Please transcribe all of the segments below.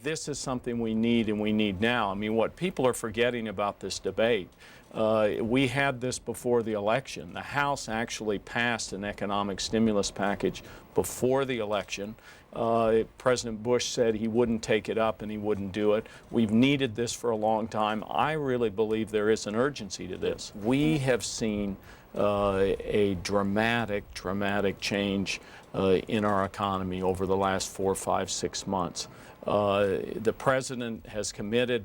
this is something we need and we need now. I mean, what people are forgetting about this debate, we had this before the election. The House actually passed an economic stimulus package before the election. President Bush said he wouldn't take it up and he wouldn't do it. We've needed this for a long time. I really believe there is an urgency to this. We have seen a dramatic change in our economy over the last 4, 5, 6 months. The president has committed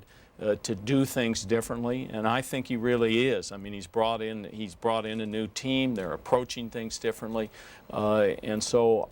to do things differently, and I think he really is. I mean, he's brought in a new team. They're approaching things differently, and so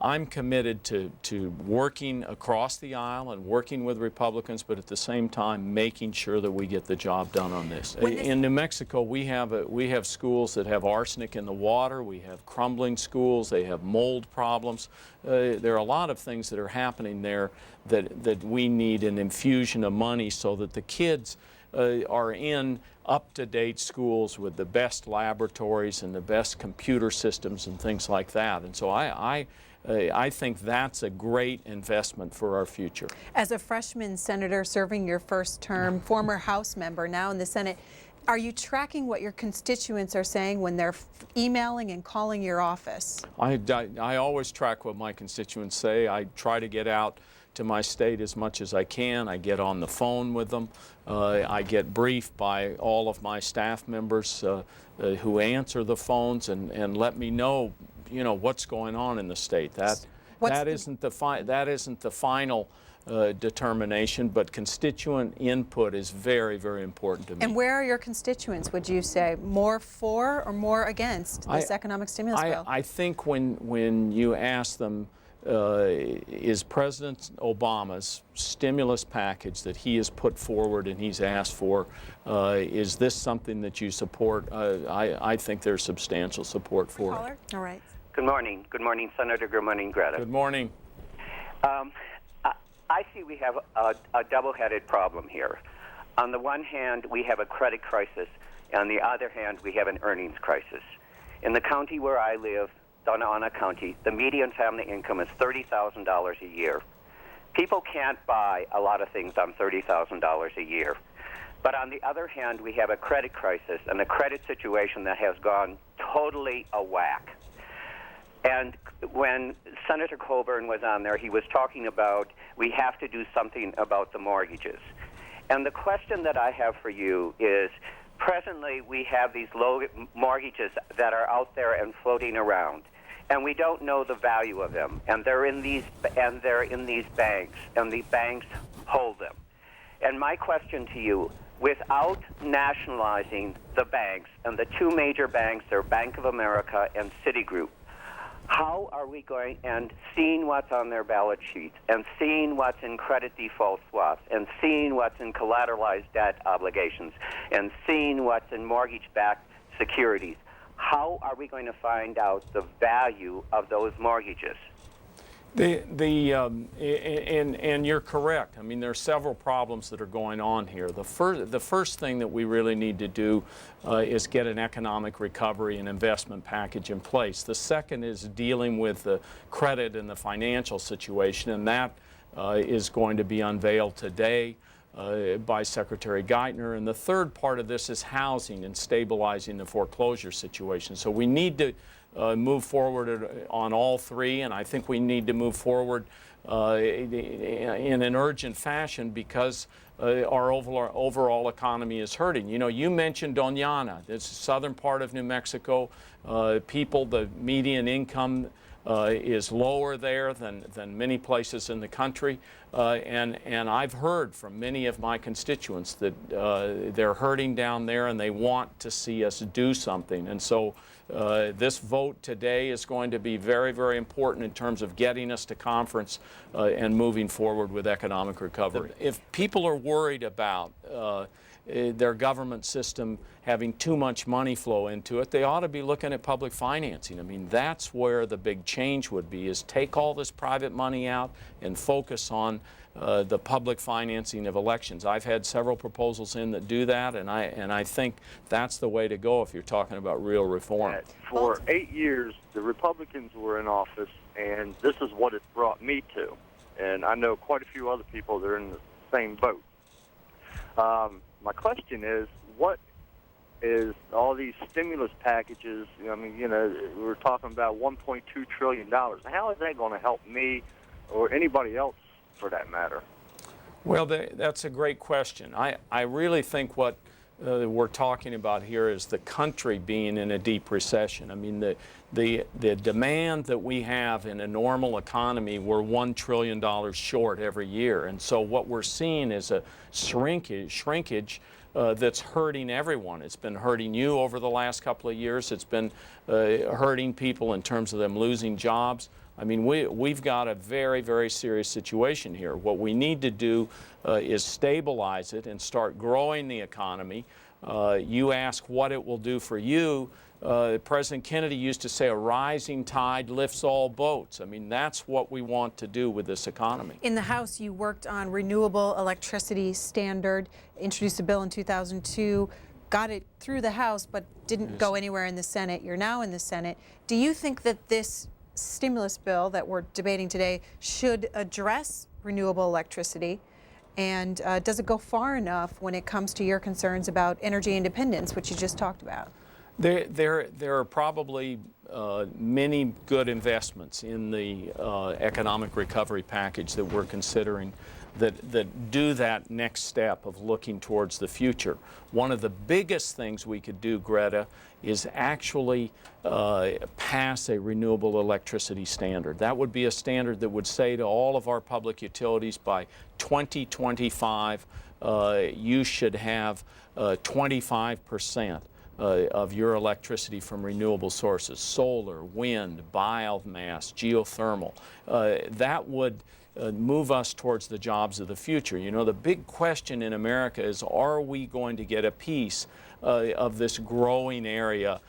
I'm committed to working across the aisle and working with Republicans, but at the same time making sure that we get the job done on this. In New Mexico, we have schools that have arsenic in the water. We have crumbling schools. They have mold problems. There are a lot of things that are happening there that we need an infusion of money so that the kids are in up-to-date schools with the best laboratories and the best computer systems and things like that. And so I think that's a great investment for our future. As a freshman senator serving your first term, former House member, now in the Senate, are you tracking what your constituents are saying when they're emailing and calling your office? I always track what my constituents say. I try to get out to my state as much as I can. I get on the phone with them. I get briefed by all of my staff members who answer the phones and let me know, you know, what's going on in the state. That isn't the final determination, but constituent input is very, very important to me. And where are your constituents, would you say? More for or more against this economic stimulus bill? I think when you ask them, is President Obama's stimulus package that he has put forward and he's asked for, is this something that you support? I think there's substantial support for it. All right. Good morning. Good morning, Senator. Good morning, Greta. Good morning. I see we have a double-headed problem here. On the one hand, we have a credit crisis. On the other hand, we have an earnings crisis. In the county where I live, Doñana County, the median family income is $30,000 a year. People can't buy a lot of things on $30,000 a year. But on the other hand, we have a credit crisis and a credit situation that has gone totally awhack. And when Senator Coburn was on there, he was talking about we have to do something about the mortgages. And the question that I have for you is, presently we have these low mortgages that are out there and floating around, and we don't know the value of them. And they're in these banks, and the banks hold them. And my question to you, without nationalizing the banks, and the two major banks are Bank of America and Citigroup, how are we going, and seeing what's on their balance sheets, and seeing what's in credit default swaps, and seeing what's in collateralized debt obligations, and seeing what's in mortgage-backed securities, how are we going to find out the value of those mortgages? And you're correct. I mean, there are several problems that are going on here. The first thing that we really need to do is get an economic recovery and investment package in place. The second is dealing with the credit and the financial situation, and that is going to be unveiled today by Secretary Geithner. And the third part of this is housing and stabilizing the foreclosure situation. So we need to move forward on all three, and I think we need to move forward in an urgent fashion because our overall economy is hurting. You know, you mentioned Doñana, this southern part of New Mexico. The median income is lower there than many places in the country, and I've heard from many of my constituents that they're hurting down there and they want to see us do something. And so this vote today is going to be very, very important in terms of getting us to conference and moving forward with economic recovery. If people are worried about their government system having too much money flow into it, they ought to be looking at public financing. I mean, that's where the big change would be, is take all this private money out and focus on the public financing of elections. I've had several proposals in that do that, and I think that's the way to go if you're talking about real reform. For 8 years, the Republicans were in office, and this is what it brought me to. and I know quite a few other people that are in the same boat. My question is, what is all these stimulus packages? I mean, we're talking about $1.2 trillion. How is that going to help me or anybody else for that matter? Well, that's a great question. I really think what we're talking about here is the country being in a deep recession. I mean, the demand that we have in a normal economy, we're $1 trillion short every year. And so what we're seeing is a shrinkage that's hurting everyone. It's been hurting you over the last couple of years. It's been hurting people in terms of them losing jobs. I mean, we've got a very, very serious situation here. What we need to do is stabilize it and start growing the economy. You ask what it will do for you. President Kennedy used to say a rising tide lifts all boats. I mean, that's what we want to do with this economy. In the House, you worked on renewable electricity standard, introduced a bill in 2002, got it through the House, but didn't go anywhere in the Senate. You're now in the Senate. Do you think that this stimulus bill that we're debating today should address renewable electricity? And does it go far enough when it comes to your concerns about energy independence, which you just talked about? There are probably many good investments in the economic recovery package that we're considering that do that next step of looking towards the future. One of the biggest things we could do, Greta, is actually pass a renewable electricity standard. That would be a standard that would say to all of our public utilities by 2025, you should have 25% of your electricity from renewable sources, solar, wind, biomass, geothermal. That would move us towards the jobs of the future. You know, the big question in America is, are we going to get a piece of this growing area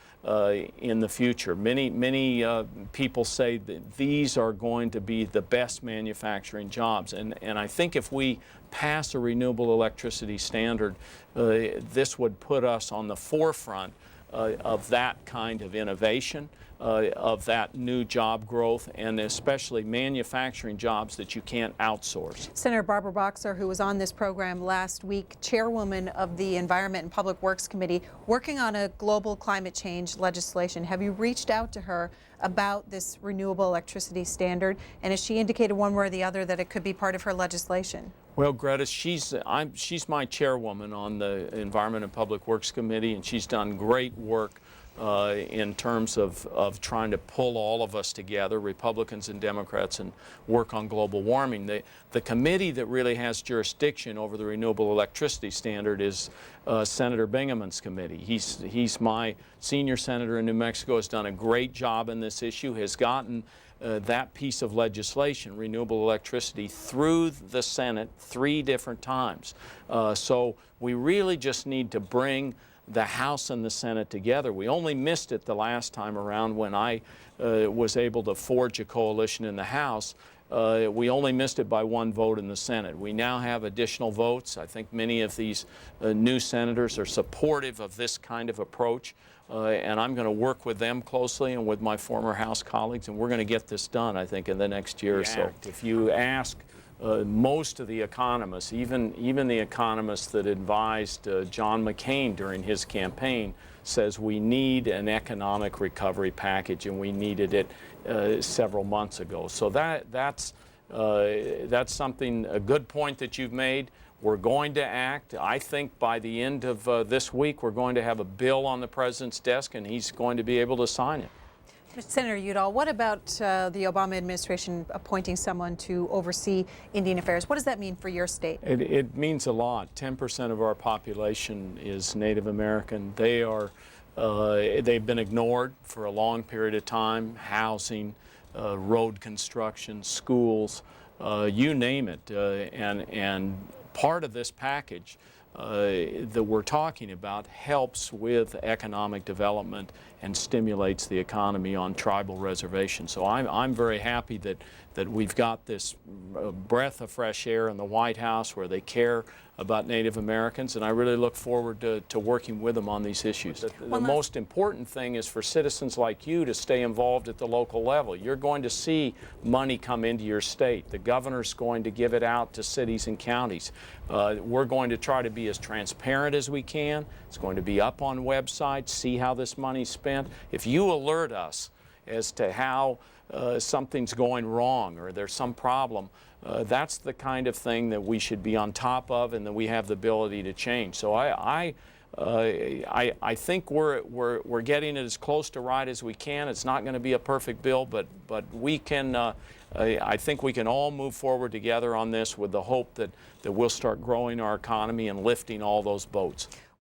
in the future? Many people say that these are going to be the best manufacturing jobs, and I think if we pass a renewable electricity standard, this would put us on the forefront of that kind of innovation, of that new job growth, and especially manufacturing jobs that you can't outsource. Senator Barbara Boxer, who was on this program last week, chairwoman of the Environment and Public Works Committee, working on a global climate change legislation. Have you reached out to her about this renewable electricity standard? And has she indicated one way or the other that it could be part of her legislation? Well, Greta, she's my chairwoman on the Environment and Public Works Committee, and she's done great work in terms of trying to pull all of us together, Republicans and Democrats, and work on global warming. The committee that really has jurisdiction over the renewable electricity standard is Senator Bingham's committee. He's my senior senator in New Mexico, has done a great job in this issue, has gotten that piece of legislation, renewable electricity, through the Senate 3 different times. So we really just need to bring the House and the Senate together. We only missed it the last time around when I was able to forge a coalition in the House. We only missed it by 1 vote in the Senate. We now have additional votes. I think many of these new senators are supportive of this kind of approach, and I'm going to work with them closely and with my former House colleagues, and we're going to get this done, I think, in the next year or so. If you ask most of the economists, even the economists that advised John McCain during his campaign, says we need an economic recovery package, and we needed it several months ago. So that's something, a good point that you've made. We're going to act. I think by the end of this week, we're going to have a bill on the president's desk, and he's going to be able to sign it. Senator Udall, what about the Obama administration appointing someone to oversee Indian affairs? What does that mean for your state? It means a lot. 10% of our population is Native American. They've been ignored for a long period of time. Housing, road construction, schools, you name it. And part of this package that we're talking about helps with economic development and stimulates the economy on tribal reservations. So I'm very happy that we've got this breath of fresh air in the White House where they care about Native Americans, and I really look forward to working with them on these issues. The most important thing is for citizens like you to stay involved at the local level. You're going to see money come into your state. The governor's going to give it out to cities and counties. We're going to try to be as transparent as we can. It's going to be up on websites, see how this money's spent. If you alert us as to how something's going wrong or there's some problem, that's the kind of thing that we should be on top of and that we have the ability to change. So I think we're getting it as close to right as we can. It's not going to be a perfect bill, but we can. I think we can all move forward together on this with the hope that we'll start growing our economy and lifting all those boats.